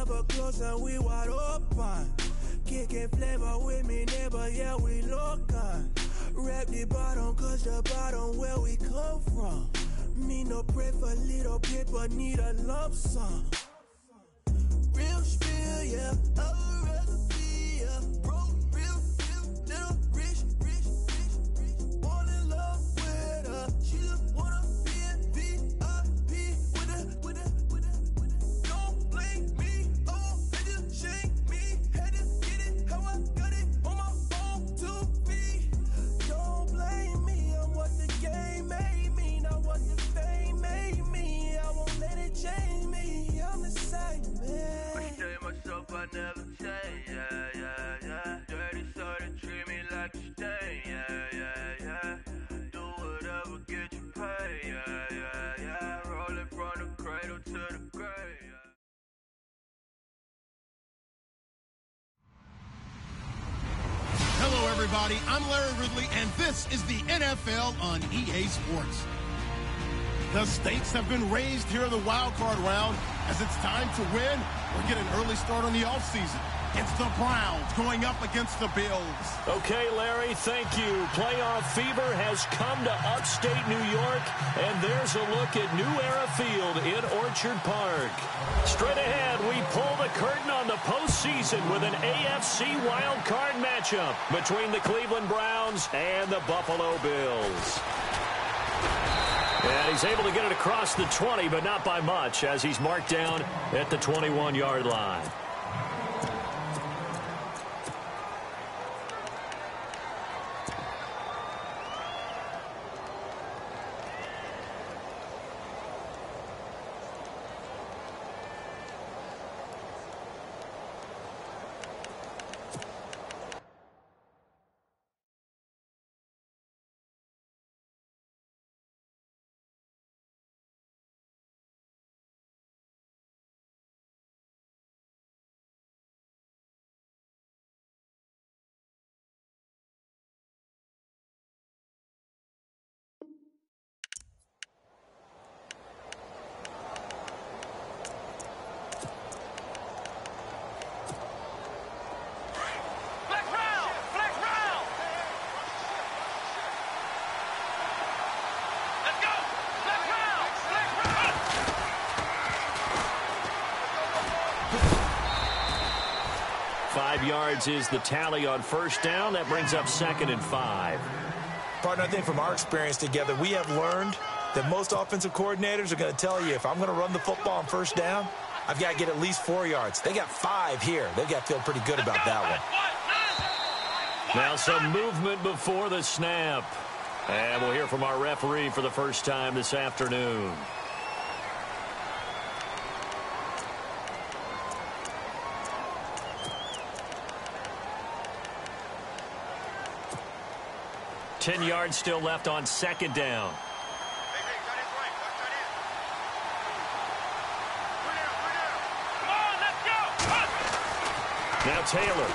never close and we wide open. Kicking flavor with me, neighbor, yeah, we local. Rap the bottom, cause the bottom where we come from. Me no pray for little paper, need a lump sum. Real spill, yeah, I'd rather be, yeah. Broke, real, little rich. Fall in love with her, she just wanna be in VIP with her. Don't blame me, oh, they just shame me. Had to get it, how I got it, on my own 2 feet. Don't blame me, I'm what the game made me, not what the fame made me. I won't let it change me, I'm the same man. I stay myself, I never change, yeah. Dirty so they treat me like a stain, yeah. Do whatever, get you paid, yeah. Rolling from the cradle to the grave, yeah. Hello, everybody. I'm Larry Ridley, and this is the NFL on EA Sports. The stakes have been raised here in the wild card round as it's time to win or get an early start on the offseason. It's the Browns going up against the Bills. Okay, Larry, thank you. Playoff fever has come to upstate New York, and there's a look at New Era Field in Orchard Park. Straight ahead, we pull the curtain on the postseason with an AFC wildcard matchup between the Cleveland Browns and the Buffalo Bills. And he's able to get it across the 20, but not by much, as he's marked down at the 21-yard line. Yards is the tally on first down. That brings up 2nd and 5. Partner, I think from our experience together, we have learned that most offensive coordinators are going to tell you, if I'm going to run the football on first down, I've got to get at least 4 yards. They got 5 here. They've got to feel pretty good about that one. Now some movement before the snap. And we'll hear from our referee for the first time this afternoon. Ten yards still left on 2nd down. Now Taylor.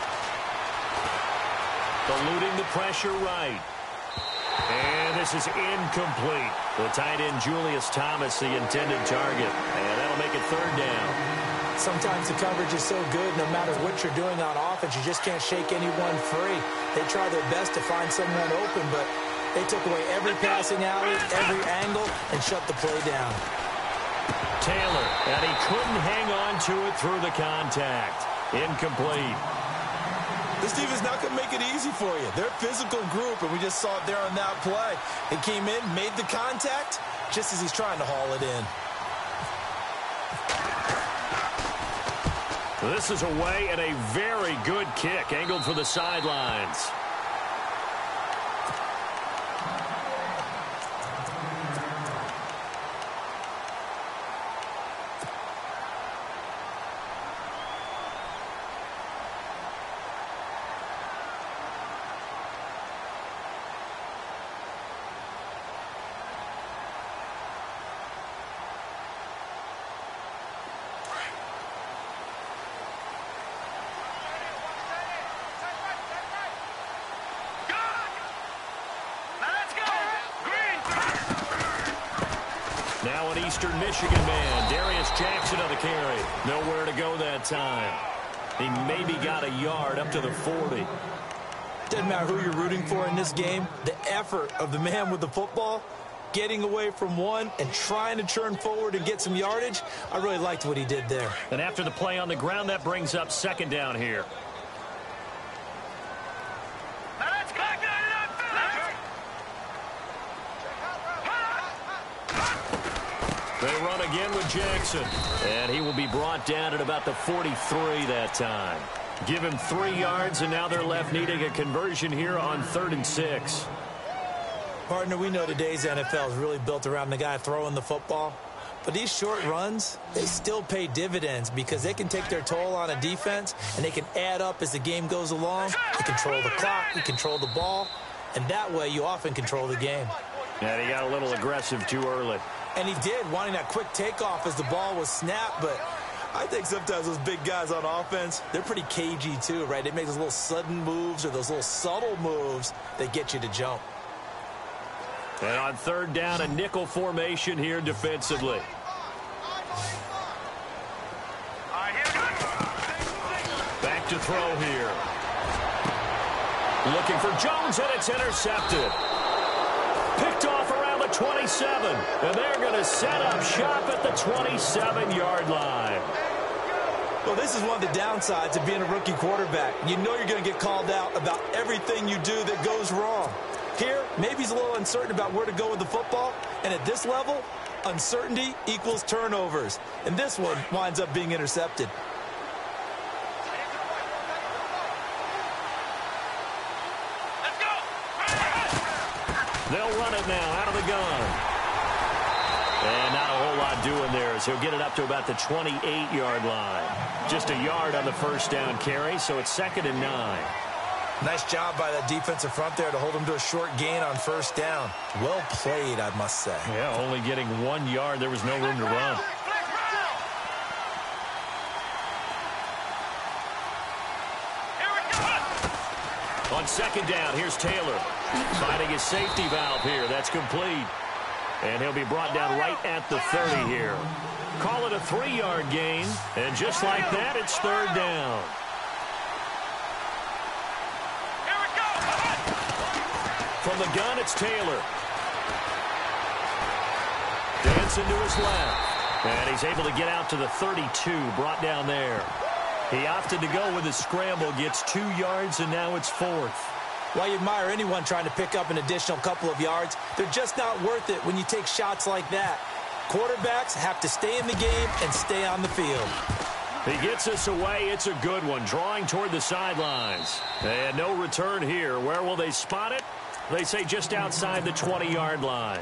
Eluding the pressure right. And this is incomplete. The tight end Julius Thomas, the intended target. And that'll make it 3rd down. Sometimes the coverage is so good, no matter what you're doing on offense, you just can't shake anyone free. They try their best to find someone open, but they took away every passing alley, every angle, and shut the play down. Taylor, and he couldn't hang on to it through the contact. Incomplete. This team is not going to make it easy for you. They're a physical group, and we just saw it there on that play. They came in, made the contact, just as he's trying to haul it in. This is away and a very good kick, angled for the sidelines. Now an Eastern Michigan man, Darius Jackson on the carry. Nowhere to go that time. He maybe got a yard up to the 40. Doesn't matter who you're rooting for in this game. The effort of the man with the football, getting away from one and trying to turn forward and get some yardage, I really liked what he did there. And after the play on the ground, that brings up second down here. They run again with Jackson. And he will be brought down at about the 43 that time. Give him 3 yards, and now they're left needing a conversion here on 3rd and 6. Partner, we know today's NFL is really built around the guy throwing the football. But these short runs, they still pay dividends because they can take their toll on a defense, and they can add up as the game goes along. You control the clock, you control the ball, and that way you often control the game. And he got a little aggressive too early. And he did, wanting that quick takeoff as the ball was snapped, but I think sometimes those big guys on offense, they're pretty cagey too, right? They make those little sudden moves or those little subtle moves that get you to jump. And on 3rd down, a nickel formation here defensively. Back to throw here. Looking for Jones, and it's intercepted. Picked off around the 27. And they're going to set up shop at the 27-yard line. Well, this is one of the downsides of being a rookie quarterback. You know you're going to get called out about everything you do that goes wrong. Here, maybe he's a little uncertain about where to go with the football. And at this level, uncertainty equals turnovers. And this one winds up being intercepted. They'll run it now out of the gun. And not a whole lot doing there as he'll get it up to about the 28-yard line. Just a yard on the first down carry, so it's 2nd and 9. Nice job by that defensive front there to hold him to a short gain on first down. Well played, I must say. Yeah, only getting 1 yard. There was no room to run. On 2nd down, here's Taylor. Finding his safety valve here. That's complete. And he'll be brought down right at the 30 here. Call it a 3-yard gain. And just like that, it's 3rd down. From the gun, it's Taylor. Dancing to his left. And he's able to get out to the 32, brought down there. He opted to go with his scramble, gets 2 yards, and now it's 4th. While you admire anyone trying to pick up an additional couple of yards, they're just not worth it when you take shots like that. Quarterbacks have to stay in the game and stay on the field. He gets us away. It's a good one, drawing toward the sidelines. And no return here. Where will they spot it? They say just outside the 20-yard line.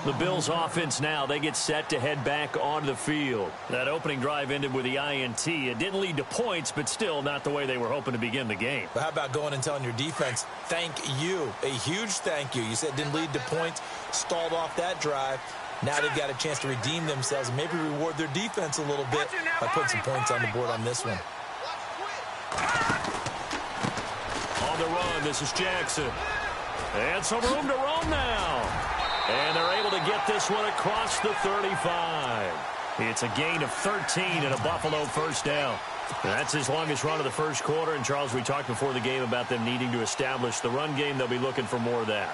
The Bills offense now, they get set to head back onto the field. That opening drive ended with the INT. It didn't lead to points, but still not the way they were hoping to begin the game. But how about going and telling your defense, thank you, a huge thank you. You said it didn't lead to points, stalled off that drive. Now they've got a chance to redeem themselves and maybe reward their defense a little bit by putting some points on the board on this one. On the run, this is Jackson. And some room to roam now. And they're able to get this one across the 35. It's a gain of 13 and a Buffalo first down. That's his longest run of the first quarter. And, Charles, we talked before the game about them needing to establish the run game. They'll be looking for more of that.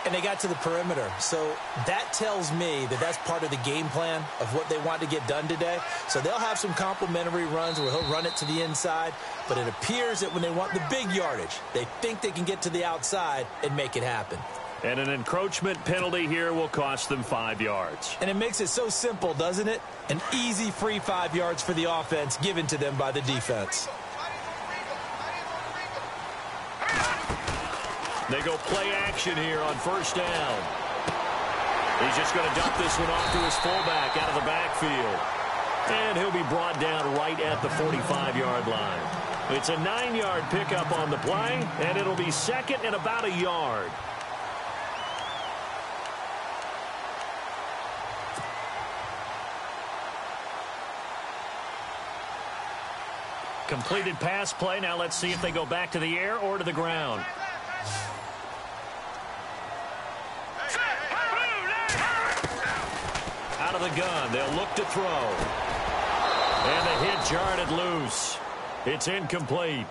And they got to the perimeter. So that tells me that that's part of the game plan of what they want to get done today. So they'll have some complimentary runs where he'll run it to the inside. But it appears that when they want the big yardage, they think they can get to the outside and make it happen. And an encroachment penalty here will cost them 5 yards. And it makes it so simple, doesn't it? An easy free 5 yards for the offense given to them by the defense. They go play action here on first down. He's just going to dump this one off to his fullback out of the backfield. And he'll be brought down right at the 45-yard line. It's a 9-yard pickup on the play, and it'll be second and about a yard. Completed pass play. Now let's see if they go back to the air or to the ground. Out out of the gun. They'll look to throw. And the hit jarred it loose. It's incomplete.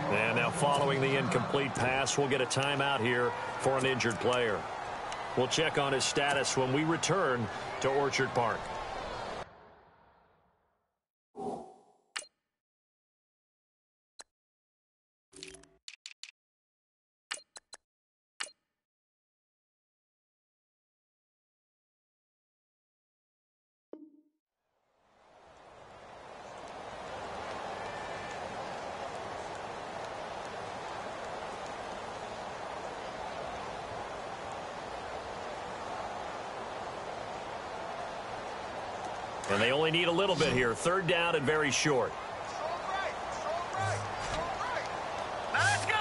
And now following the incomplete pass, we'll get a timeout here for an injured player. We'll check on his status when we return to Orchard Park. And they only need a little bit here. Third down and very short. Let's go.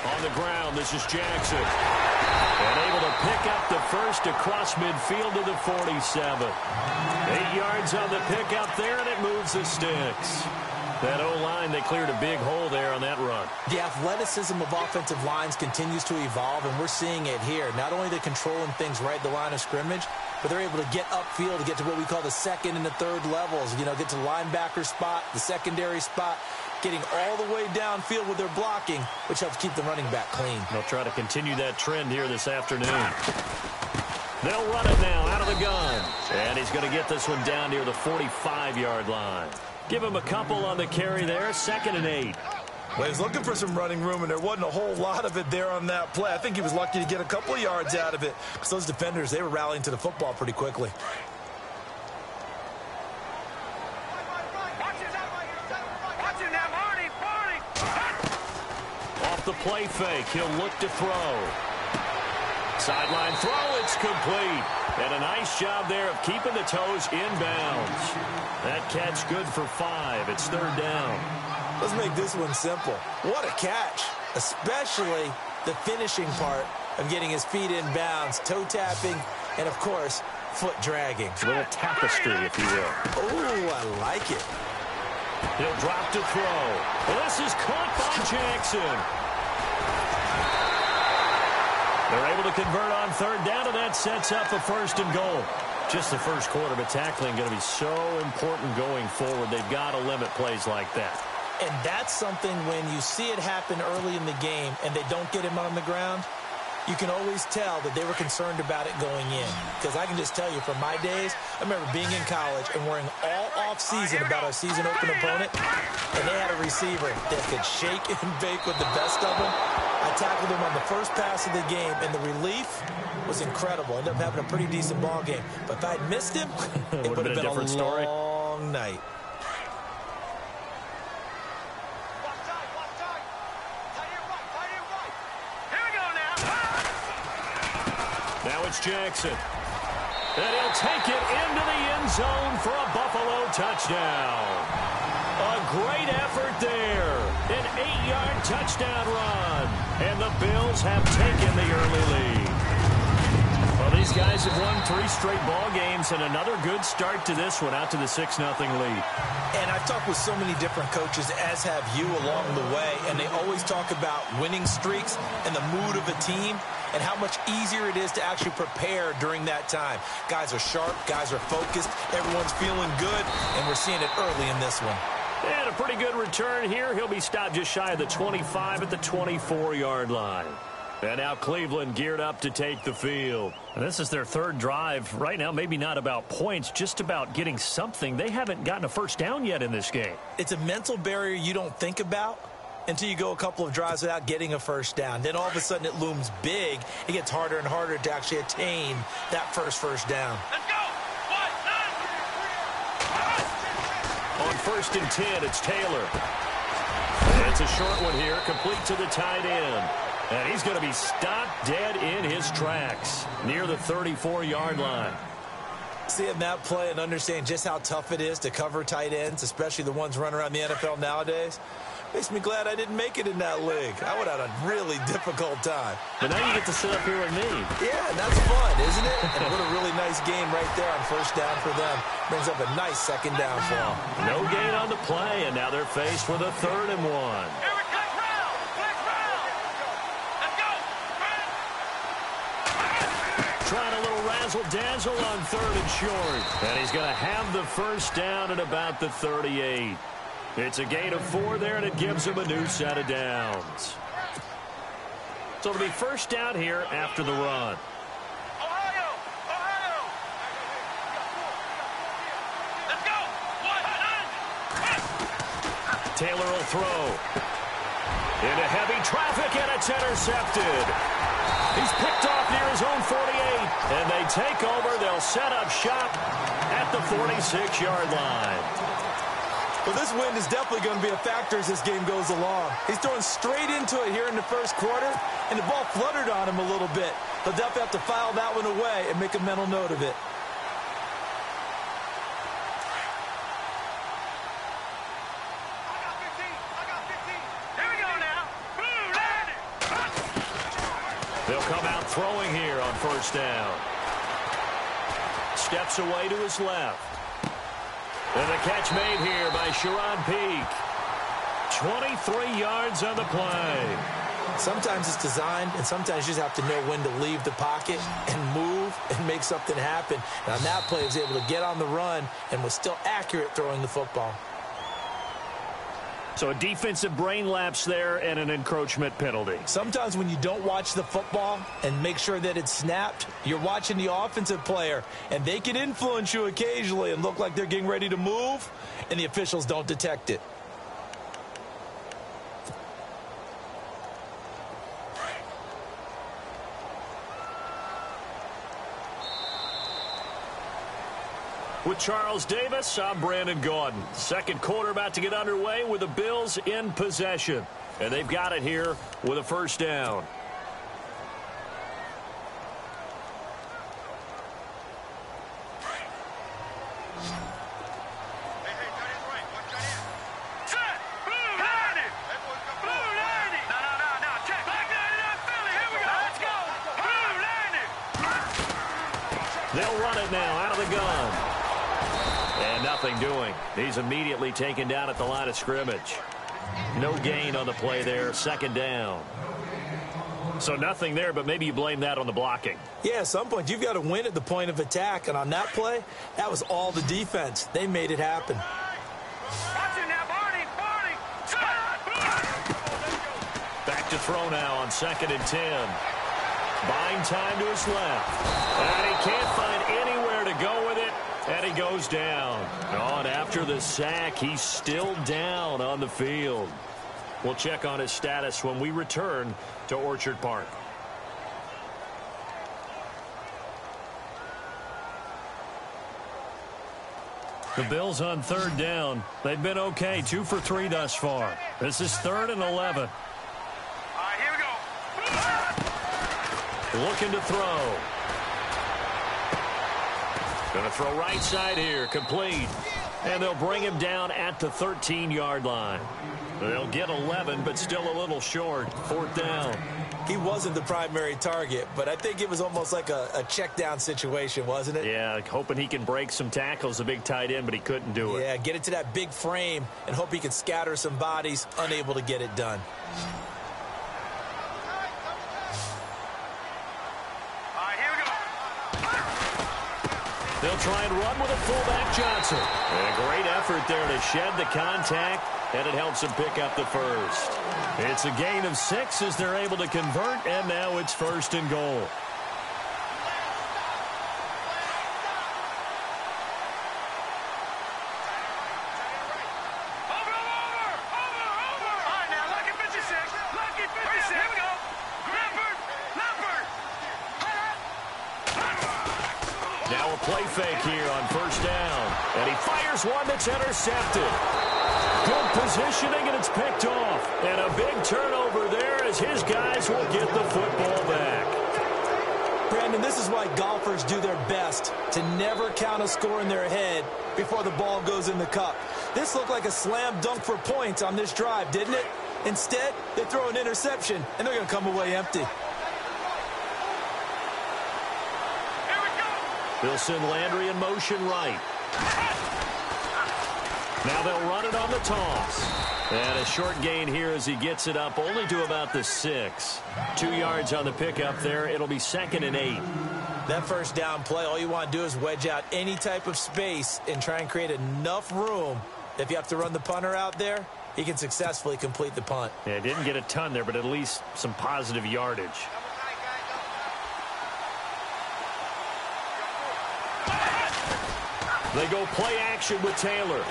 On the ground, this is Jackson. And able to pick up the first across midfield to the 47. 8 yards on the pickup there, and it moves the sticks. That O-line, they cleared a big hole there on that run. The athleticism of offensive lines continues to evolve, and we're seeing it here. Not only are they controlling things right at the line of scrimmage, but they're able to get upfield to get to what we call the second and the third levels. You know, get to the linebacker spot, the secondary spot, getting all the way downfield with their blocking, which helps keep the running back clean. They'll try to continue that trend here this afternoon. They'll run it now out of the gun. And he's going to get this one down near the 45-yard line. Give him a couple on the carry there, 2nd and 8. Well, he was looking for some running room, and there wasn't a whole lot of it there on that play. I think he was lucky to get a couple of yards out of it, because those defenders, they were rallying to the football pretty quickly. Off the play fake, he'll look to throw. Sideline throw, it's complete. And a nice job there of keeping the toes inbounds. That catch good for 5. It's 3rd down. Let's make this one simple. What a catch, especially the finishing part of getting his feet in bounds, toe tapping, and, of course, foot dragging. A little tapestry, if you will. Oh, I like it. He'll drop to throw. Well, this is caught by Jackson. They're able to convert on 3rd down, and that sets up a 1st and goal. Just the first quarter, but tackling going to be so important going forward. They've got to limit plays like that. And that's something when you see it happen early in the game and they don't get him on the ground, you can always tell that they were concerned about it going in. Because I can just tell you from my days, I remember being in college and worrying all off-season about our season open opponent, and they had a receiver that could shake and bake with the best of them. I tackled him on the first pass of the game, and the relief was incredible. Ended up having a pretty decent ball game. But if I'd missed him, it would have been a different story. Long night. Now it's Jackson. And he'll take it into the end zone for a Buffalo touchdown. A great effort there. An 8-yard touchdown run. And the Bills have taken the early lead. Well, these guys have won 3 straight ball games and another good start to this one, out to the 6-0 lead. And I've talked with so many different coaches, as have you, along the way, and they always talk about winning streaks and the mood of a team and how much easier it is to actually prepare during that time. Guys are sharp, guys are focused, everyone's feeling good, and we're seeing it early in this one. And a pretty good return here. He'll be stopped just shy of the 25 at the 24-yard line. And now Cleveland geared up to take the field. And this is their 3rd drive. Right now, maybe not about points, just about getting something. They haven't gotten a first down yet in this game. It's a mental barrier you don't think about until you go a couple of drives without getting a first down. Then all of a sudden it looms big. It gets harder and harder to actually attain that first down. Let's go. 1, 9. On 1st and 10, it's Taylor. And it's a short one here, complete to the tight end. And he's going to be stopped dead in his tracks near the 34-yard line. Seeing that play and understanding just how tough it is to cover tight ends, especially the ones running around the NFL nowadays, makes me glad I didn't make it in that league. I would have had a really difficult time. But now you get to sit up here with me. Yeah, and that's fun, isn't it? And what a really nice game right there on first down for them. Brings up a nice 2nd down for them. No gain on the play, and now they're faced with a 3rd and 1. Here we go. Let's go. trying a little razzle-dazzle on 3rd and short. And he's going to have the first down at about the 38. It's a gain of 4 there, and it gives him a new set of downs. So it'll be first down here after the run. Taylor will throw. Into heavy traffic, and it's intercepted. He's picked off near his own 48, and they take over. They'll set up shop at the 46-yard line. Well, this wind is definitely going to be a factor as this game goes along. He's throwing straight into it here in the first quarter, and the ball fluttered on him a little bit. He'll definitely have to file that one away and make a mental note of it. They'll come out throwing here on first down. Steps away to his left. And the catch made here by Sharon Peak. 23 yards on the play. Sometimes it's designed, and sometimes you just have to know when to leave the pocket and move and make something happen. And on that play, he was able to get on the run and was still accurate throwing the football. So a defensive brain lapse there and an encroachment penalty. Sometimes when you don't watch the football and make sure that it's snapped, you're watching the offensive player, and they can influence you occasionally and look like they're getting ready to move, and the officials don't detect it. With Charles Davis, I'm Brandon Gaudin. Second quarter about to get underway with the Bills in possession. And they've got it here with a first down. They'll run it now out of the gun. And nothing doing. He's immediately taken down at the line of scrimmage. No gain on the play there. Second down. So nothing there, but maybe you blame that on the blocking. Yeah, at some point you've got to win at the point of attack. And on that play, that was all the defense. They made it happen. Back to throw now on 2nd and 10. Buying time to his left. And he can't find anywhere to go with it. And he goes down. On after the sack, he's still down on the field. We'll check on his status when we return to Orchard Park. The Bills on 3rd down. They've been okay, 2 for 3 thus far. This is 3rd and 11. Here we go. Looking to throw. Going to throw right side here, complete. And they'll bring him down at the 13-yard line. They'll get 11, but still a little short. 4th down. He wasn't the primary target, but I think it was almost like a check down situation, wasn't it? Yeah, hoping he can break some tackles, a big tight end, but he couldn't do it. Yeah, get it to that big frame and hope he can scatter some bodies, unable to get it done. They'll try and run with a fullback Johnson. And a great effort there to shed the contact, and it helps him pick up the first. It's a gain of 6 as they're able to convert, and now it's 1st and goal. Now a play fake here on 1st down. And he fires one that's intercepted. Good positioning, and it's picked off. And a big turnover there as his guys will get the football back. Brandon, this is why golfers do their best to never count a score in their head before the ball goes in the cup. This looked like a slam dunk for points on this drive, didn't it? Instead, they throw an interception, and they're going to come away empty. They'll send Landry in motion right. Now they'll run it on the toss. And a short gain here as he gets it up only to about the 6. 2 yards on the pickup there. It'll be 2nd and 8. That first down play, all you want to do is wedge out any type of space and try and create enough room. If you have to run the punter out there, he can successfully complete the punt. Yeah, didn't get a ton there, but at least some positive yardage. They go play action with Taylor.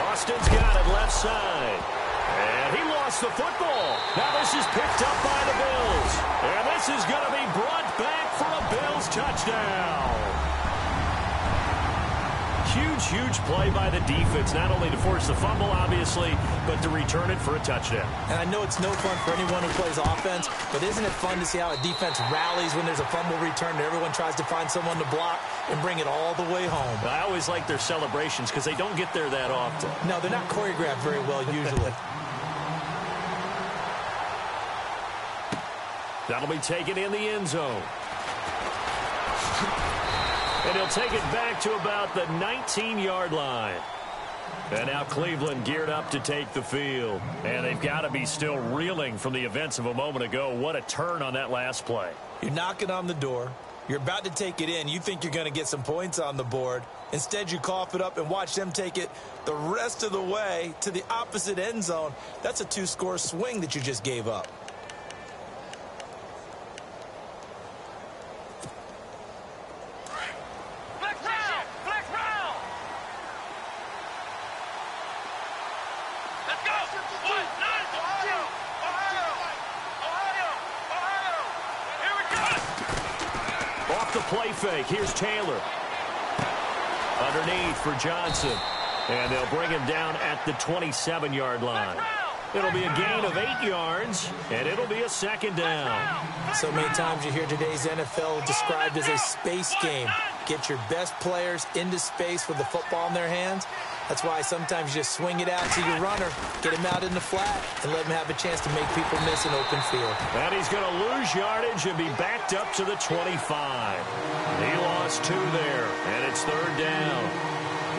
Austin's got it left side. And he lost the football. Now this is picked up by the Bills. And this is going to be brought back for a Bills touchdown. Huge play by the defense, not only to force the fumble, obviously, but to return it for a touchdown. And I know it's no fun for anyone who plays offense, but isn't it fun to see how a defense rallies when there's a fumble return and everyone tries to find someone to block and bring it all the way home? I always like their celebrations because they don't get there that often. No, they're not choreographed very well usually. That'll be taken in the end zone. And he'll take it back to about the 19-yard line. And now Cleveland geared up to take the field. And they've got to be still reeling from the events of a moment ago. What a turn on that last play. You're knocking on the door. You're about to take it in. You think you're going to get some points on the board. Instead, you cough it up and watch them take it the rest of the way to the opposite end zone. That's a 2-score swing that you just gave up. Off the play fake, here's Taylor. Underneath for Johnson. And they'll bring him down at the 27-yard line. It'll be a gain of 8 yards, and it'll be a second down. So many times you hear today's NFL described as a space game. Get your best players into space with the football in their hands. That's why sometimes you just swing it out to your runner, get him out in the flat, and let him have a chance to make people miss an open field. And he's going to lose yardage and be backed up to the 25. He lost 2 there, and it's third down.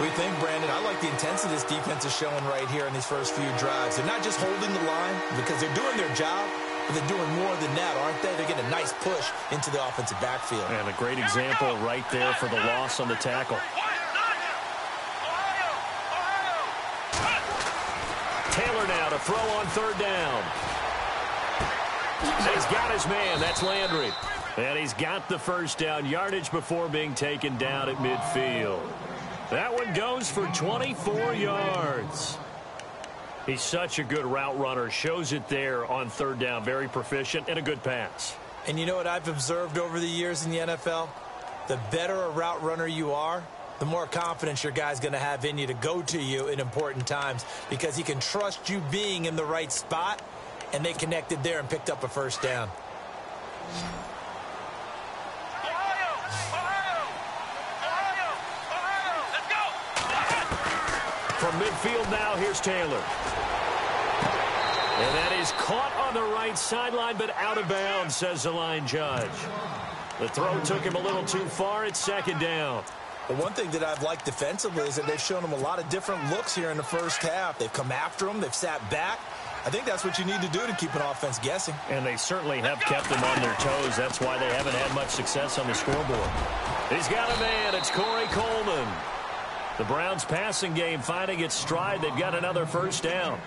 We think, Brandon, I like the intensity this defense is showing right here in these first few drives. They're not just holding the line because they're doing their job, but they're doing more than that, aren't they? They're getting a nice push into the offensive backfield. And a great example right there for the loss on the tackle. Taylor now to throw on third down. He's got his man. That's Landry. And he's got the first down yardage before being taken down at midfield. That one goes for 24 yards. He's such a good route runner. Shows it there on third down. Very proficient and a good pass. And you know what I've observed over the years in the NFL? The better a route runner you are, the more confidence your guy's going to have in you to go to you in important times because he can trust you being in the right spot, and they connected there and picked up a first down. From midfield now, here's Taylor. And that is caught on the right sideline, but out of bounds, says the line judge. The throw took him a little too far. It's second down. The one thing that I've liked defensively is that they've shown him a lot of different looks here in the first half. They've come after him. They've sat back. I think that's what you need to do to keep an offense guessing. And they certainly have kept them on their toes. That's why they haven't had much success on the scoreboard. He's got a man. It's Corey Coleman. The Browns' passing game finding its stride. They've got another first down.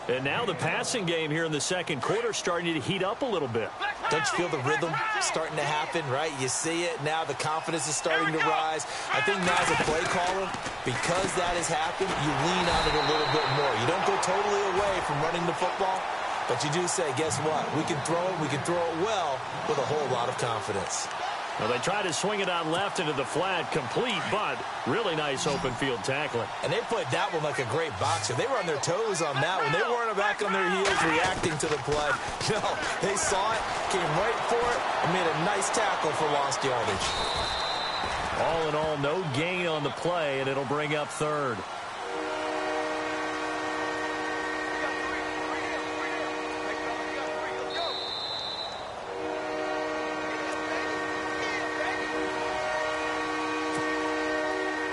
And now the passing game here in the second quarter starting to heat up a little bit. Don't you feel the rhythm starting to happen, right? You see it. Now the confidence is starting to rise. I think now as a play caller, because that has happened, you lean on it a little bit more. You don't go totally away from running the football, but you do say, guess what? We can throw it. We can throw it well with a whole lot of confidence. Well, they try to swing it on left into the flat, complete, but really nice open field tackling. And they played that one like a great boxer. They were on their toes on that one. They weren't back on their heels reacting to the play. No, they saw it, came right for it, and made a nice tackle for lost yardage. All in all, no gain on the play, and it'll bring up third.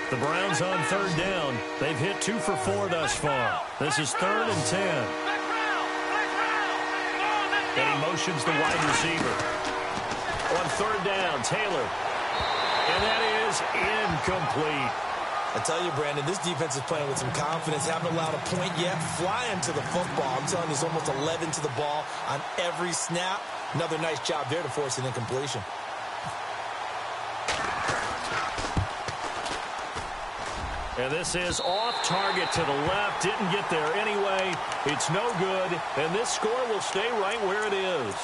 The Browns on third down. They've hit 2 for 4 thus far. This is 3rd and 10. And he motions the wide receiver. On third down, Taylor. And that is incomplete. I tell you, Brandon, this defense is playing with some confidence. Haven't allowed a point yet. Flying to the football. I'm telling you, it's almost 11 to the ball on every snap. Another nice job there to force an incompletion. And this is off target to the left. Didn't get there anyway. It's no good. And this score will stay right where it is.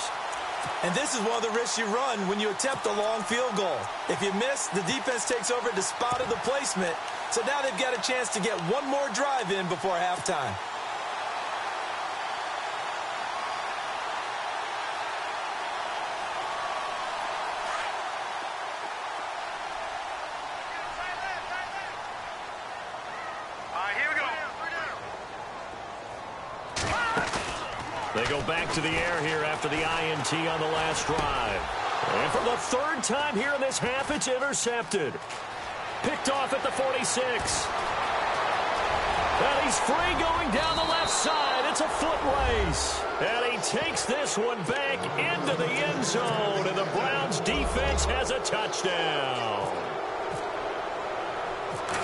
And this is one of the risks you run when you attempt a long field goal. If you miss, the defense takes over at the spot of the placement. So now they've got a chance to get one more drive in before halftime. They go back to the air here after the INT on the last drive. And for the third time here in this half, it's intercepted. Picked off at the 46. And he's free going down the left side. It's a foot race. And he takes this one back into the end zone. And the Browns defense has a touchdown.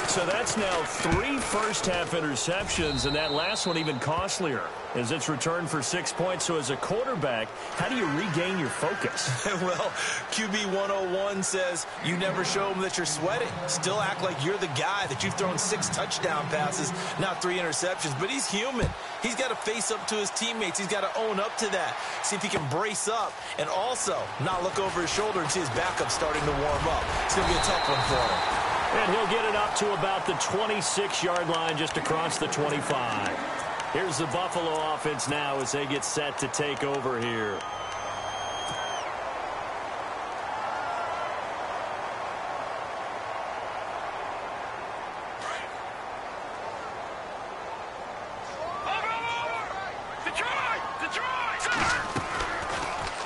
So that's now 3 first-half interceptions, and that last one even costlier as it's returned for 6 points. So as a quarterback, how do you regain your focus? Well, QB 101 says you never show them that you're sweating. Still act like you're the guy, that you've thrown 6 touchdown passes, not 3 interceptions. But he's human. He's got to face up to his teammates. He's got to own up to that. See if he can brace up and also not look over his shoulder and see his backup starting to warm up. It's going to be a tough one for him. And he'll get it up to about the 26-yard line, just across the 25. Here's the Buffalo offense now as they get set to take over here.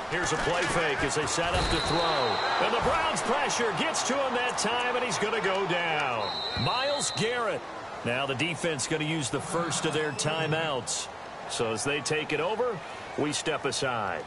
Here's a play fake as they set up to throw. And the Browns pressure gets to him that time, and he's going to go down. Myles Garrett. Now the defense going to use the first of their timeouts. So as they take it over, we step aside.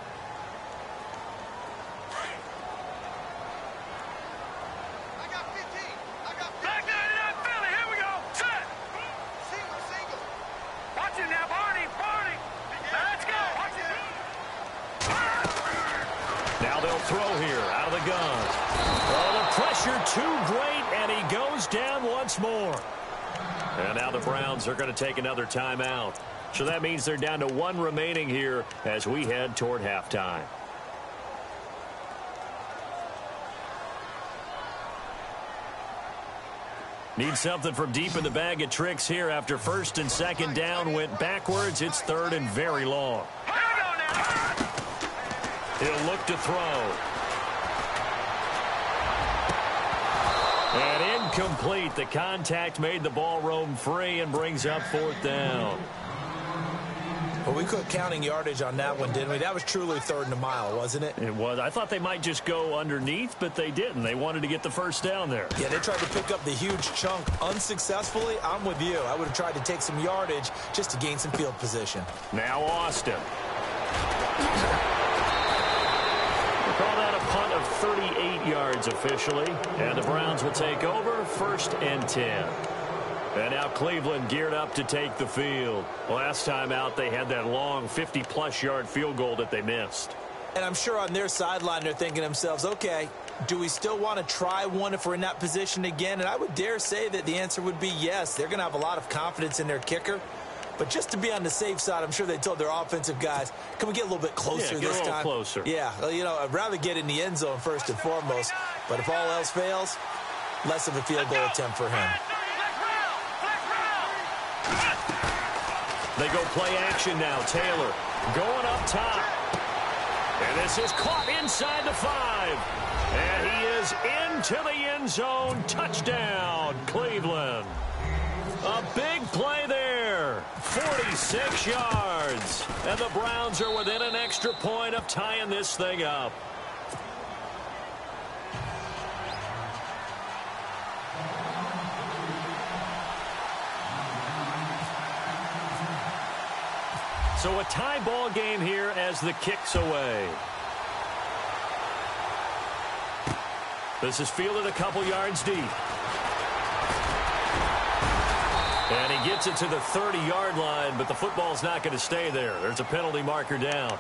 Throw here out of the gun. Oh, the pressure too great, and he goes down once more. And now the Browns are going to take another timeout. So that means they're down to 1 remaining here as we head toward halftime. Need something from deep in the bag of tricks here after first and second down went backwards. It's third and very long. He'll look to throw. And incomplete. The contact made the ball roam free and brings up 4th down. Well, we quit counting yardage on that one, didn't we? That was truly 3rd and a mile, wasn't it? It was. I thought they might just go underneath, but they didn't. They wanted to get the first down there. Yeah, they tried to pick up the huge chunk unsuccessfully. I'm with you. I would have tried to take some yardage just to gain some field position. Now Austin. Call that a punt of 38 yards officially. And the Browns will take over 1st and 10. And now Cleveland geared up to take the field. Last time out, they had that long 50-plus yard field goal that they missed. And I'm sure on their sideline they're thinking to themselves, okay, do we still want to try one if we're in that position again? And I would dare say that the answer would be yes. They're going to have a lot of confidence in their kicker. But just to be on the safe side, I'm sure they told their offensive guys, can we get a little bit closer this time? Get a little closer. Yeah, you know, I'd rather get in the end zone first and foremost. But if all else fails, less of a field goal attempt for him. They go play action now. Taylor going up top. And this is caught inside the 5. And he is into the end zone. Touchdown, Cleveland. A big play there. 46 yards. And the Browns are within an extra point of tying this thing up. So a tie ball game here as the kick's away. This is fielded a couple yards deep. And he gets it to the 30-yard line, but the football's not going to stay there. There's a penalty marker down.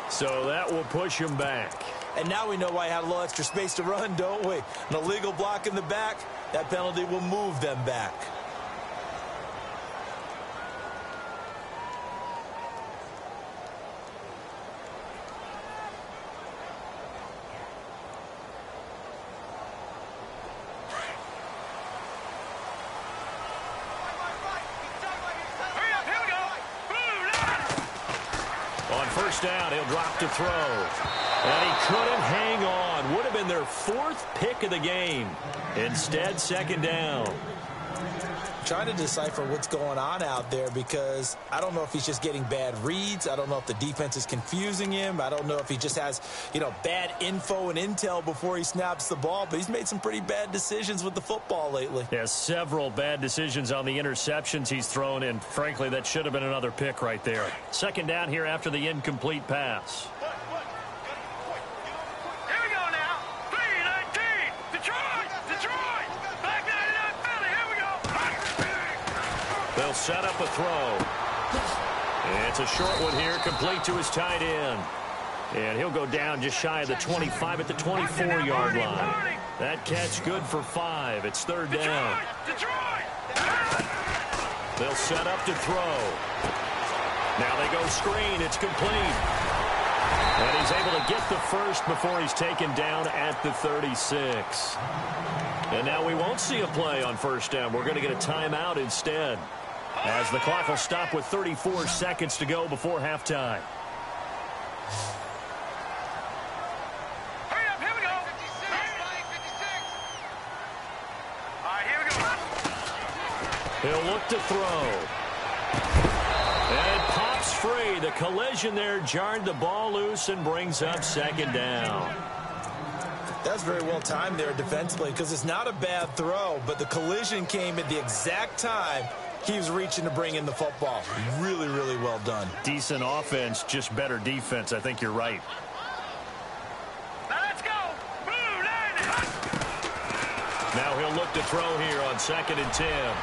So that will push him back. And now we know why he had a little extra space to run, don't we? An illegal block in the back, that penalty will move them back. First down, he'll drop to throw. And he couldn't hang on. Would have been their 4th pick of the game. Instead, second down. Trying to decipher what's going on out there because I don't know if he's just getting bad reads. I don't know if the defense is confusing him. I don't know if he just has, bad info and intel before he snaps the ball. But he's made some pretty bad decisions with the football lately. Yeah, several bad decisions on the interceptions he's thrown in. Frankly, that should have been another pick right there. Second down here after the incomplete pass. They'll set up a throw. It's a short one here, complete to his tight end. And he'll go down just shy of the 25 at the 24-yard line. That catch good for 5. It's third down. They'll set up to throw. Now they go screen. It's complete. And he's able to get the first before he's taken down at the 36. And now we won't see a play on first down. We're going to get a timeout instead, as the clock will stop with 34 seconds to go before halftime. Hurry up, here we go. 56. All right, here we go. He'll look to throw. And it pops free. The collision there jarred the ball loose and brings up second down. That's very well timed there defensively because it's not a bad throw, but the collision came at the exact time he was reaching to bring in the football. Really, really well done. Decent offense, just better defense. I think you're right. Now let's go. Blue line. Now he'll look to throw here on 2nd and 10.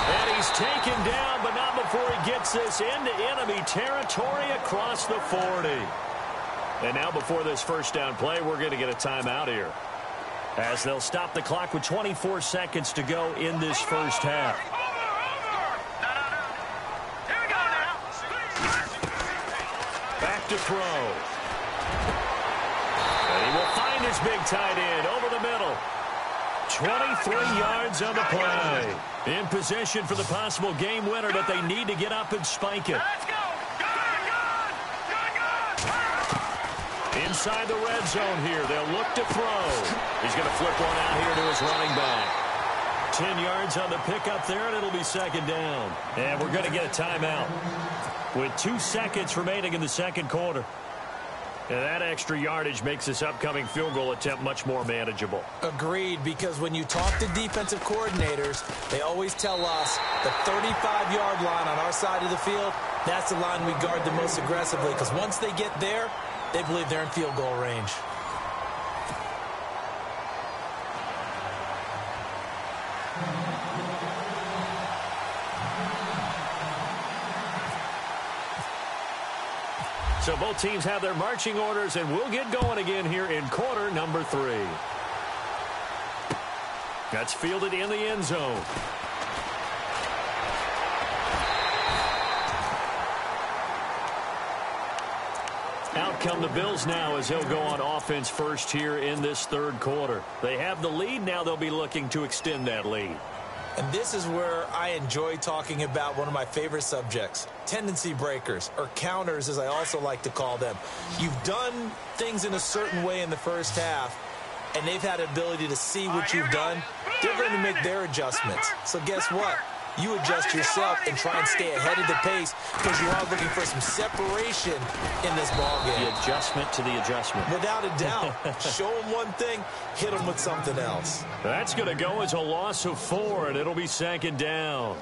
And he's taken down, but not before he gets this into enemy territory across the 40. And now before this first down play, we're going to get a timeout here, as they'll stop the clock with 24 seconds to go in this first half. Here we go now. Back to throw. And he will find his big tight end over the middle. 23 yards on the play. In position for the possible game winner, but they need to get up and spike it. Let's go. Inside the red zone here, they'll look to throw. He's going to flip one out here to his running back. 10 yards on the pickup there, and it'll be second down. And we're going to get a timeout with 2 seconds remaining in the second quarter. And that extra yardage makes this upcoming field goal attempt much more manageable. Agreed, because when you talk to defensive coordinators, they always tell us the 35-yard line on our side of the field, that's the line we guard the most aggressively, because once they get there, they believe they're in field goal range. So both teams have their marching orders, and we'll get going again here in quarter number 3. That's fielded in the end zone. Out come the Bills now as he'll go on offense first here in this third quarter. They have the lead. Now they'll be looking to extend that lead. And this is where I enjoy talking about one of my favorite subjects, tendency breakers, or counters as I also like to call them. You've done things in a certain way in the first half, and they've had the ability to see what you've done. They're going to make their adjustments. So guess what? You adjust yourself and try and stay ahead of the pace because you are looking for some separation in this ballgame. The adjustment to the adjustment. Without a doubt. Show them one thing, hit them with something else. That's going to go as a loss of 4, and it'll be second down.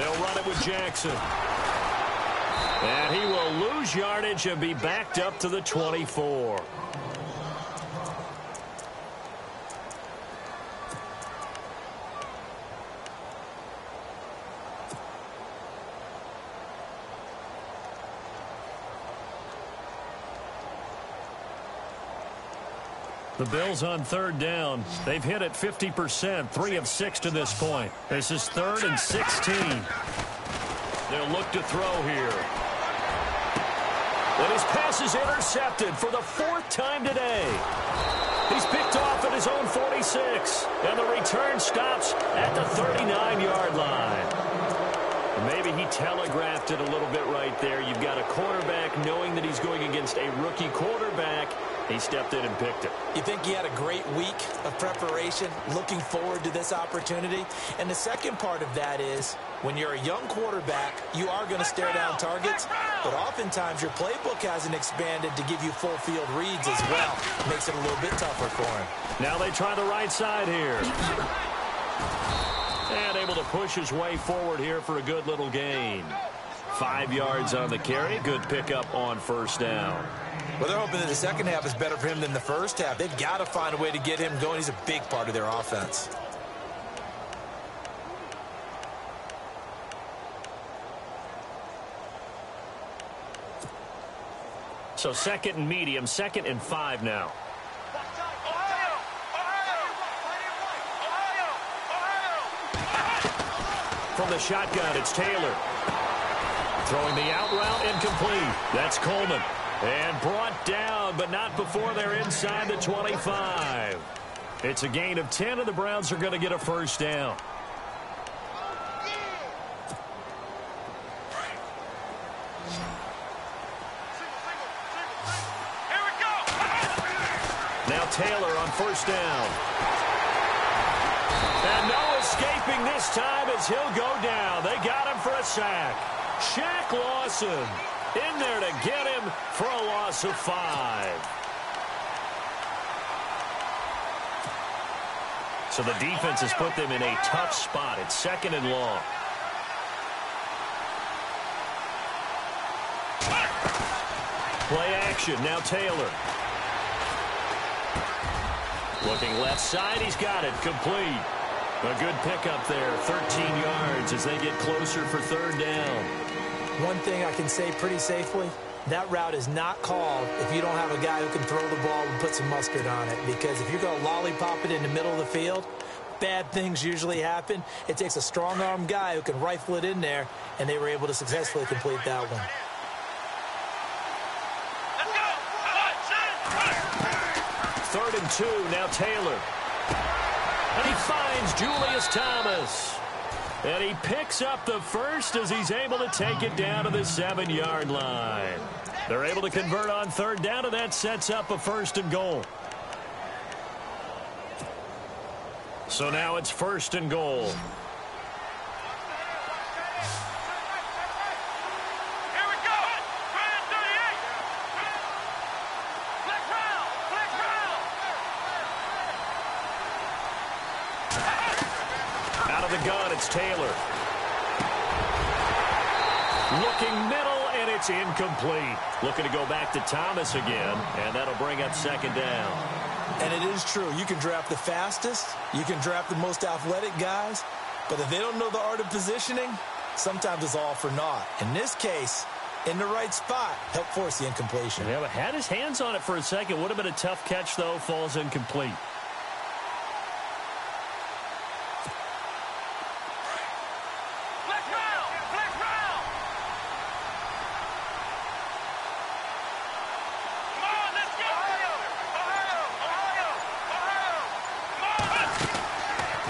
They'll run it with Jackson. And he will lose yardage and be backed up to the 24. The Bills on third down. They've hit it 50%, 3 of 6 to this point. This is 3rd and 16. They'll look to throw here. And his pass is intercepted for the 4th time today. He's picked off at his own 46. And the return stops at the 39-yard line. Maybe he telegraphed it a little bit right there. You've got a quarterback knowing that he's going against a rookie quarterback. He stepped in and picked it. You think he had a great week of preparation, looking forward to this opportunity? And the second part of that is, when you're a young quarterback, you are going to stare down targets, but oftentimes your playbook hasn't expanded to give you full field reads as well. Makes it a little bit tougher for him. Now they try the right side here. And able to push his way forward here for a good little gain. 5 yards on the carry. Good pickup on first down. Well, they're hoping that the second half is better for him than the first half. They've got to find a way to get him going. He's a big part of their offense. So 2nd and medium, 2nd and 5 now. From the shotgun, it's Taylor. Throwing the out route, incomplete. That's Coleman. And brought down, but not before they're inside the 25. It's a gain of 10, and the Browns are going to get a first down. Here we go. Now Taylor on first down. And no escaping this time as he'll go down. They got him for a sack. Shaq Lawson in there to get him for a loss of 5. So the defense has put them in a tough spot. It's 2nd and long. Play action. Now Taylor. Looking left side. He's got it. Complete. A good pickup there. 13 yards as they get closer for 3rd down. One thing I can say pretty safely, that route is not called if you don't have a guy who can throw the ball and put some mustard on it. Because if you're going to lollipop it in the middle of the field, bad things usually happen. It takes a strong-arm guy who can rifle it in there, and they were able to successfully complete that one. Third and 2, now Taylor. And he finds Julius Thomas. And he picks up the first as he's able to take it down to the 7-yard line. They're able to convert on 3rd down, and that sets up a 1st and goal. So now it's 1st and goal. It's Taylor. Looking middle, and it's incomplete. Looking to go back to Thomas again, and that'll bring up 2nd down. And it is true. You can draft the fastest. You can draft the most athletic guys. But if they don't know the art of positioning, sometimes it's all for naught. In this case, in the right spot, helped force the incompletion. Yeah, but had his hands on it for a second. Would have been a tough catch, though. Falls incomplete.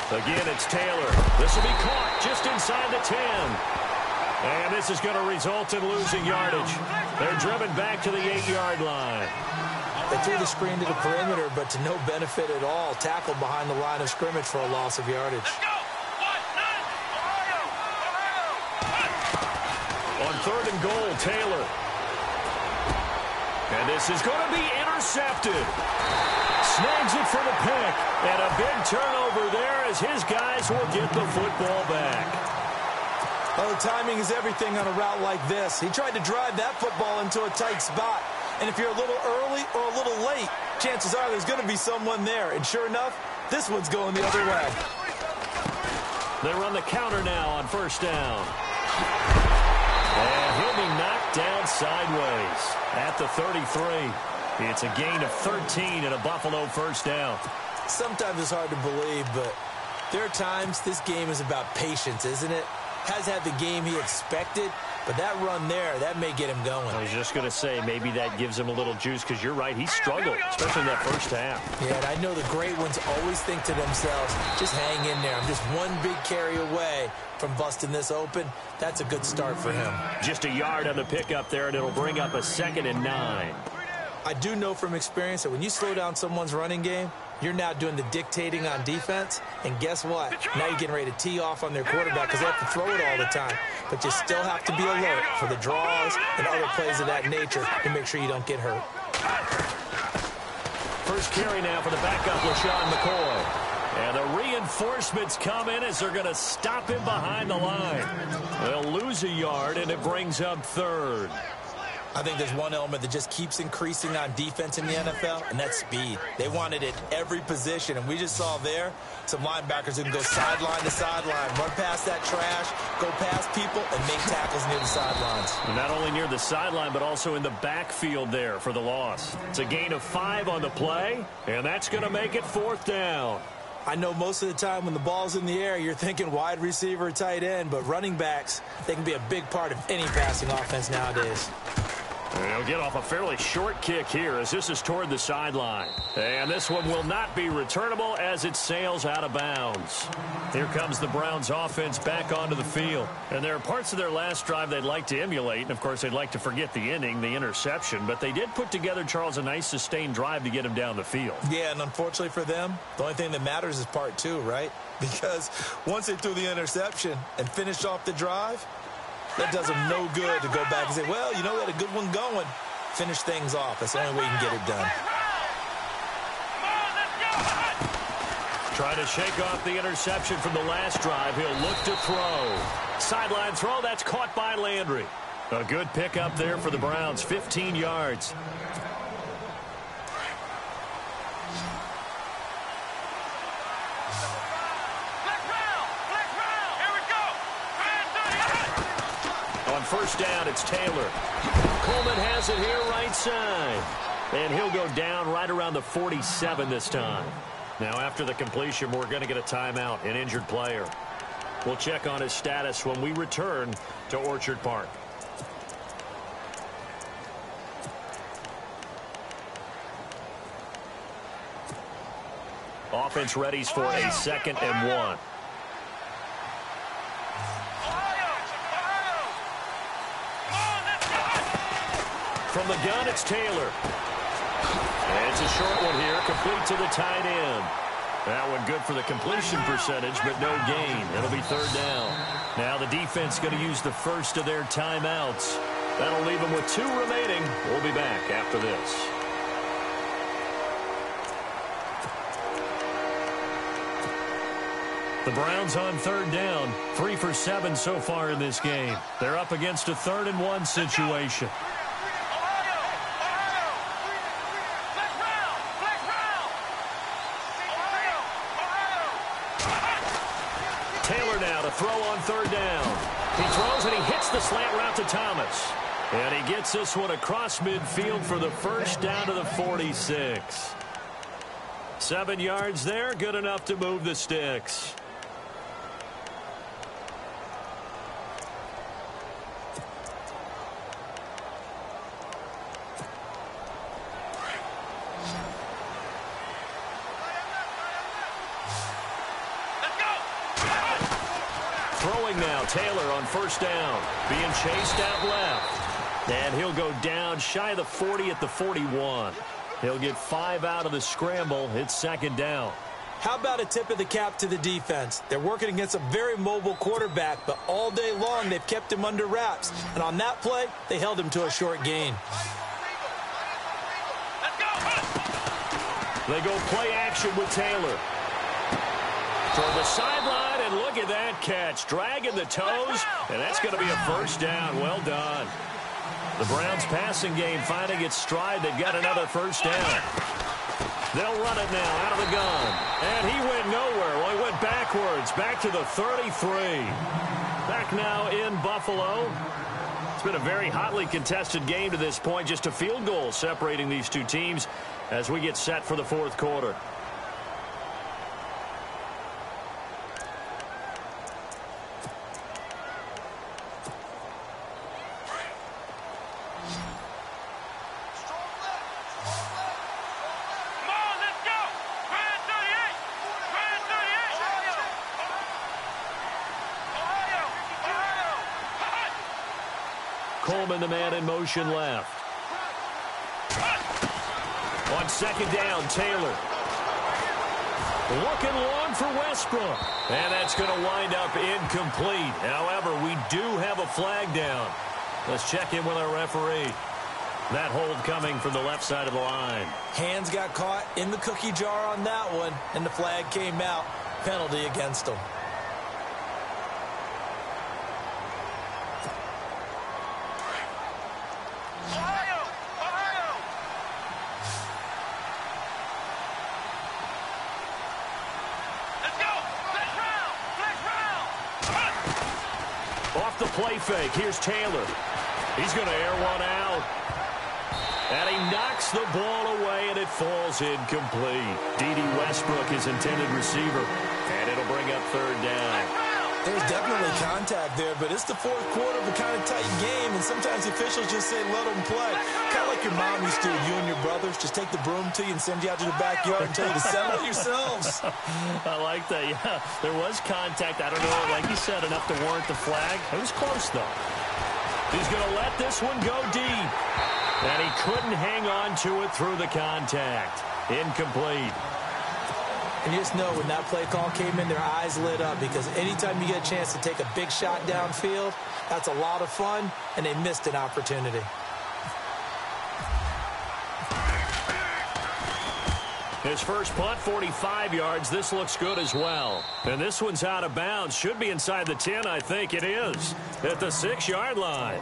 Again, it's Taylor. This will be caught just inside the 10. And this is going to result in losing yardage. They're driven back to the 8-yard line. They threw the screen to the perimeter, but to no benefit at all. Tackled behind the line of scrimmage for a loss of yardage. On 3rd and goal, Taylor. And this is going to be intercepted. Snags it for the pick. And a big turnover there as his guys will get the football back. Oh, timing is everything on a route like this. He tried to drive that football into a tight spot. And if you're a little early or a little late, chances are there's going to be someone there. And sure enough, this one's going the other way. They run the counter now on first down. And he'll be knocked down sideways at the 33. It's a gain of 13 and a Buffalo first down. Sometimes it's hard to believe, but there are times this game is about patience, isn't it? Has had the game he expected, but that run there, that may get him going. I was just going to say, maybe that gives him a little juice, because you're right, he struggled, especially in that first half. Yeah, and I know the great ones always think to themselves, just hang in there. I'm just one big carry away from busting this open. That's a good start for him. Just a yard on the pickup there, and it'll bring up a 2nd and 9. I do know from experience that when you slow down someone's running game, you're now doing the dictating on defense, and guess what? Now you're getting ready to tee off on their quarterback because they have to throw it all the time. But you still have to be alert for the draws and other plays of that nature to make sure you don't get hurt. First carry now for the backup, LaShawn McCoy. And the reinforcements come in as they're going to stop him behind the line. They'll lose a yard, and it brings up 3rd. I think there's one element that just keeps increasing on defense in the NFL, and that's speed. They want it at every position, and we just saw there some linebackers who can go sideline to sideline, run past that trash, go past people, and make tackles near the sidelines. And not only near the sideline, but also in the backfield there for the loss. It's a gain of 5 on the play, and that's going to make it 4th down. I know most of the time when the ball's in the air, you're thinking wide receiver, tight end, but running backs, they can be a big part of any passing offense nowadays. And he'll get off a fairly short kick here as this is toward the sideline. And this one will not be returnable as it sails out of bounds. Here comes the Browns offense back onto the field. And there are parts of their last drive they'd like to emulate. And, of course, they'd like to forget the inning, the interception. But they did put together, Charles, a nice sustained drive to get him down the field. Yeah, and unfortunately for them, the only thing that matters is part 2, right? Because once they threw the interception and finished off the drive, that does them no good to go back and say, well, you know, we had a good one going. Finish things off. That's the only way you can get it done. Trying to shake off the interception from the last drive. He'll look to throw. Sideline throw, that's caught by Landry. A good pickup there for the Browns, 15 yards. First down, it's Taylor. Coleman has it here right side. And he'll go down right around the 47 this time. Now, after the completion, we're going to get a timeout, an injured player. We'll check on his status when we return to Orchard Park. Offense readies for a 2nd and 1. From the gun, it's Taylor. And it's a short one here, complete to the tight end. That one good for the completion percentage, but no gain. It'll be 3rd down. Now the defense going to use the first of their timeouts. That'll leave them with 2 remaining. We'll be back after this. The Browns on 3rd down, 3 for 7 so far in this game. They're up against a 3rd and 1 situation. Taylor now to throw on 3rd down. He throws and he hits the slant route to Thomas. And he gets this one across midfield for the first down to the 46. 7 yards there, good enough to move the sticks. Now Taylor on first down, being chased out left, and he'll go down shy of the 40 at the 41. He'll get 5 out of the scramble. It's 2nd down. How about a tip of the cap to the defense? They're working against a very mobile quarterback, but all day long they've kept him under wraps, and on that play they held him to a short gain. They go play action with Taylor toward the sideline. And look at that catch. Dragging the toes, and that's going to be a first down. Well done. The Browns' passing game finding its stride. They've got another first down. They'll run it now out of the gun. And he went nowhere. Well, he went backwards, back to the 33. Back now in Buffalo. It's been a very hotly contested game to this point. Just a field goal separating these two teams as we get set for the fourth quarter. Coleman, the man in motion left. On second down, Taylor. Looking long for Westbrook. And that's going to wind up incomplete. However, we do have a flag down. Let's check in with our referee. That hold coming from the left side of the line. Hands got caught in the cookie jar on that one, and the flag came out. Penalty against him. Off the play fake, here's Taylor. He's going to air one out. And he knocks the ball away, and it falls incomplete. D.D. Westbrook, his intended receiver. And it'll bring up third down. There's definitely contact there, but it's the fourth quarter of a kind of tight game, and sometimes the officials just say, let them play. Kind of like your mom used to, you and your brothers, just take the broom to you and send you out to the backyard and tell you to settle it yourselves. I like that, yeah. There was contact. I don't know, like you said, enough to warrant the flag. It was close, though. He's going to let this one go deep. And he couldn't hang on to it through the contact. Incomplete. And you just know when that play call came in, their eyes lit up, because anytime you get a chance to take a big shot downfield, that's a lot of fun, and they missed an opportunity. His first punt, 45 yards. This looks good as well. And this one's out of bounds. Should be inside the 10, I think it is, at the 6-yard line.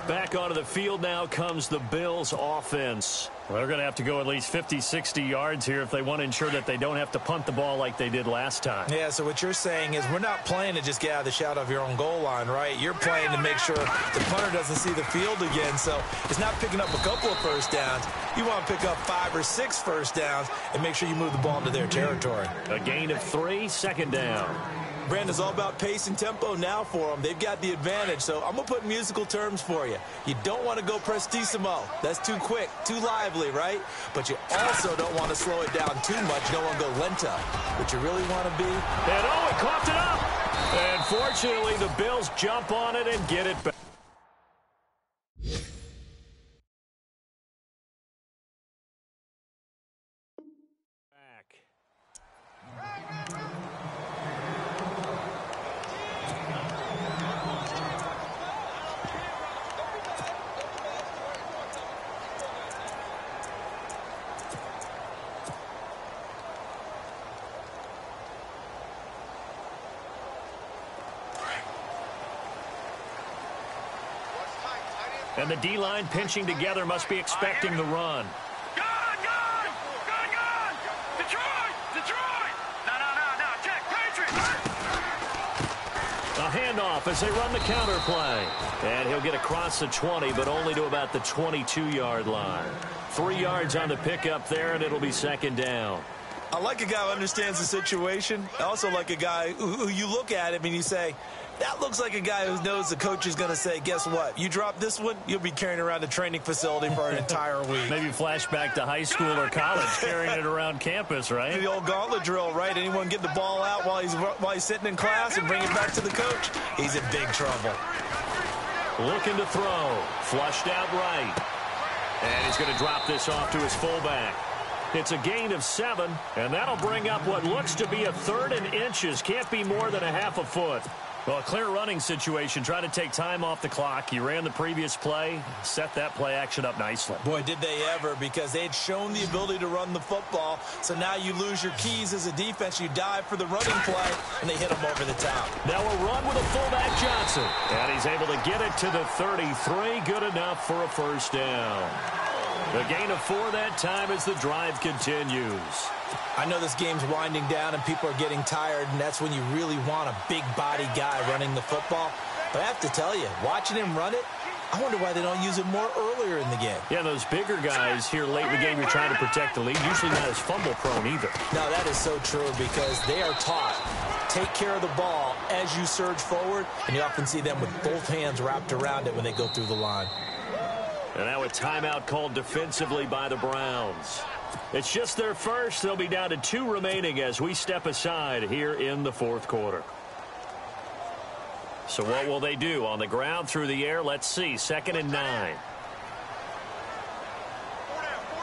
Back onto the field now comes the Bills offense. Well, they're going to have to go at least 50, 60 yards here if they want to ensure that they don't have to punt the ball like they did last time. Yeah, so what you're saying is we're not playing to just get out of the shot of your own goal line, right? You're playing to make sure the punter doesn't see the field again. So it's not picking up a couple of first downs. You want to pick up 5 or 6 first downs and make sure you move the ball into their territory. A gain of 3, second down. Brandon's all about pace and tempo now for them. They've got the advantage, so I'm going to put musical terms for you. You don't want to go prestissimo. That's too quick, too lively, right? But you also don't want to slow it down too much. You don't want to go lento. What you really want to be... And oh, it coughed it up! And fortunately, the Bills jump on it and get it back. And the D-line pinching together must be expecting the run. Gun! Detroit! No, check, Patriots! A handoff as they run the counter play. And he'll get across the 20, but only to about the 22-yard line. 3 yards on the pickup there, and it'll be second down. I like a guy who understands the situation. I also like a guy who you look at him and you say, that looks like a guy who knows the coach is going to say, guess what? You drop this one, you'll be carrying around the training facility for an entire week. Maybe flashback to high school or college, carrying it around campus, right? The old gauntlet drill, right? Anyone get the ball out while he's sitting in class and bring it back to the coach? He's in big trouble. Looking to throw. Flushed out right. And he's going to drop this off to his fullback. It's a gain of 7, and that'll bring up what looks to be a 3rd and inches. Can't be more than a half a foot. Well, a clear running situation. Try to take time off the clock. You ran the previous play, set that play action up nicely. Boy, did they ever, because they had shown the ability to run the football. So now you lose your keys as a defense. You dive for the running play, and they hit them over the top. Now a run with a fullback Johnson. And he's able to get it to the 33. Good enough for a first down. A gain of 4 that time as the drive continues. I know this game's winding down and people are getting tired, and that's when you really want a big body guy running the football. But I have to tell you, watching him run it, I wonder why they don't use it more earlier in the game. Yeah, those bigger guys here late in the game, you're trying to protect the lead, usually not as fumble prone either. No, that is so true, because they are taught, take care of the ball as you surge forward, and you often see them with both hands wrapped around it when they go through the line. And now a timeout called defensively by the Browns. It's just their first. They'll be down to 2 remaining as we step aside here in the fourth quarter. So what will they do? On the ground, through the air, let's see. 2nd and 9.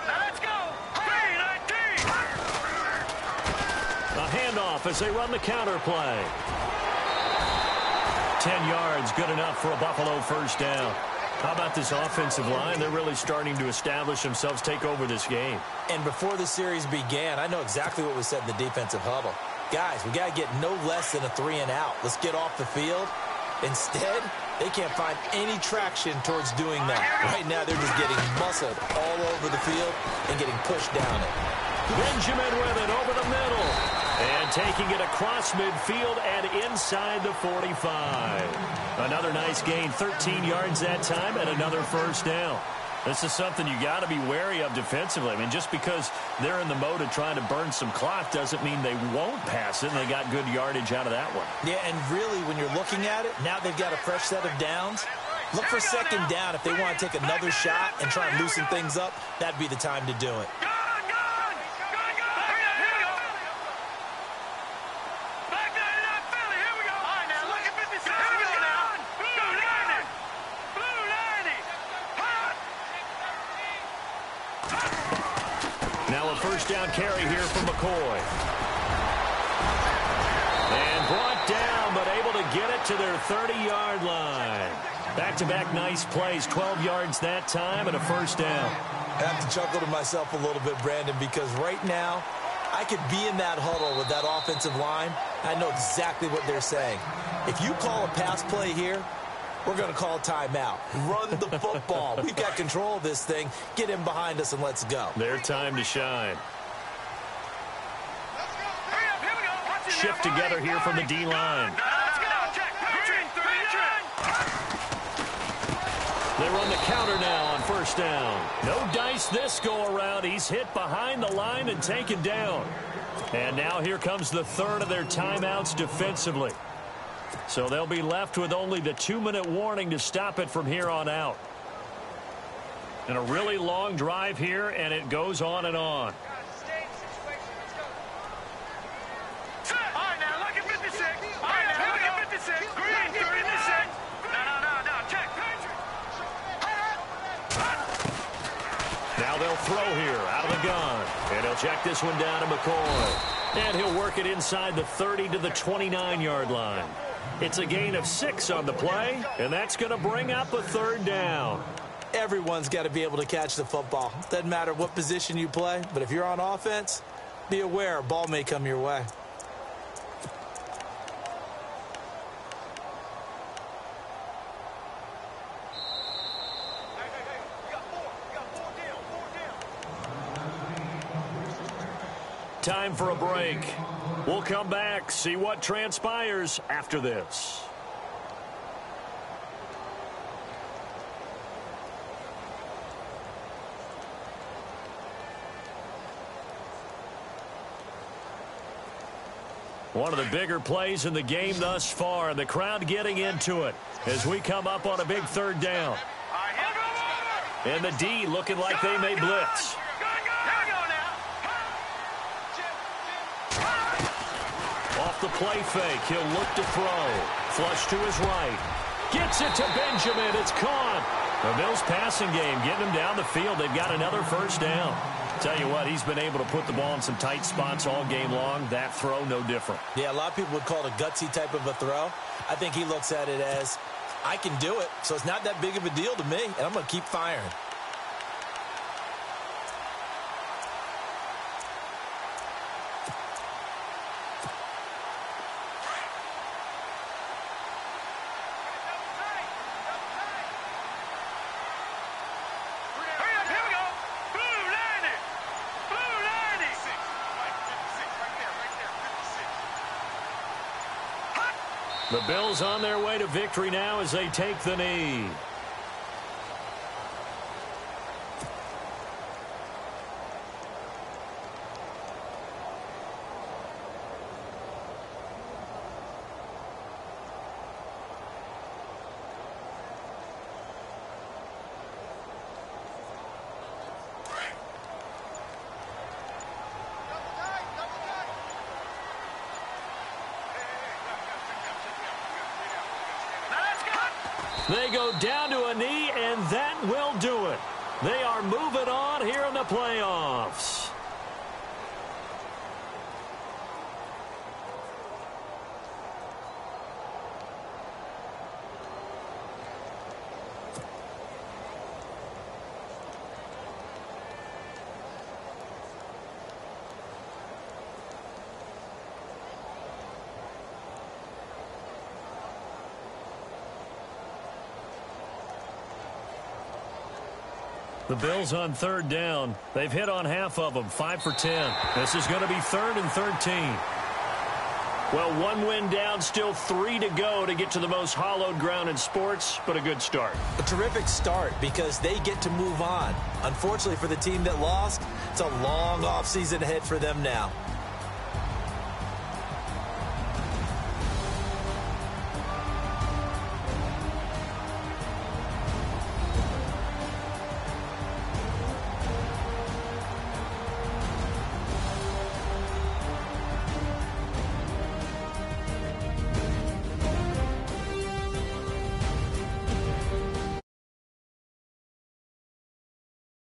Let's go! 3-19! A handoff as they run the counter play. 10 yards, good enough for a Buffalo first down. How about this offensive line? They're really starting to establish themselves, take over this game. And before the series began, I know exactly what was said in the defensive huddle. Guys, we got to get no less than a 3-and-out. Let's get off the field. Instead, they can't find any traction towards doing that. Right now, they're just getting muscled all over the field and getting pushed down it. Benjamin with it over the middle. And taking it across midfield and inside the 45. Another nice gain, 13 yards that time, and another first down. This is something you got to be wary of defensively. I mean, just because they're in the mode of trying to burn some clock doesn't mean they won't pass it, and they got good yardage out of that one. Yeah, and really, when you're looking at it, now they've got a fresh set of downs. Look for 2nd down. If they want to take another shot and try and loosen things up, that'd be the time to do it. First down carry here from McCoy. And brought down, but able to get it to their 30-yard line. Back-to-back nice plays, 12 yards that time, and a first down. I have to chuckle to myself a little bit, Brandon, because right now, I could be in that huddle with that offensive line. I know exactly what they're saying. If you call a pass play here, we're going to call timeout. Run the football. We've got control of this thing. Get him behind us and let's go. Their time to shine. Shift together here from the D-line. They run the counter now on first down. No dice this go-around. He's hit behind the line and taken down. And now here comes the third of their timeouts defensively. So they'll be left with only the 2-minute warning to stop it from here on out. And a really long drive here, and it goes on and on. Now they'll throw here out of the gun. And he'll check this one down to McCoy. And he'll work it inside the 30 to the 29-yard line. It's a gain of 6 on the play, and that's going to bring up a third down. Everyone's got to be able to catch the football. Doesn't matter what position you play, but if you're on offense, be aware a ball may come your way. Time for a break. We'll come back, see what transpires after this. One of the bigger plays in the game thus far, and the crowd getting into it as we come up on a big third down. And the D looking like they may blitz. Off the play fake, he'll look to throw. Flush to his right. Gets it to Benjamin. It's caught. The Bills' passing game getting them down the field. They've got another first down. Tell you what, he's been able to put the ball in some tight spots all game long. That throw, no different. Yeah, a lot of people would call it a gutsy type of a throw. I think he looks at it as, I can do it, so it's not that big of a deal to me, and I'm going to keep firing. The Bills on their way to victory now as they take the knee. They go down to a knee, and that will do it. They are moving on here in the playoffs. The Bills on third down. They've hit on half of them, 5 for 10. This is going to be 3rd and 13. Well, 1 win down, still 3 to go to get to the most hallowed ground in sports, but a good start. A terrific start because they get to move on. Unfortunately for the team that lost, it's a long offseason ahead for them now.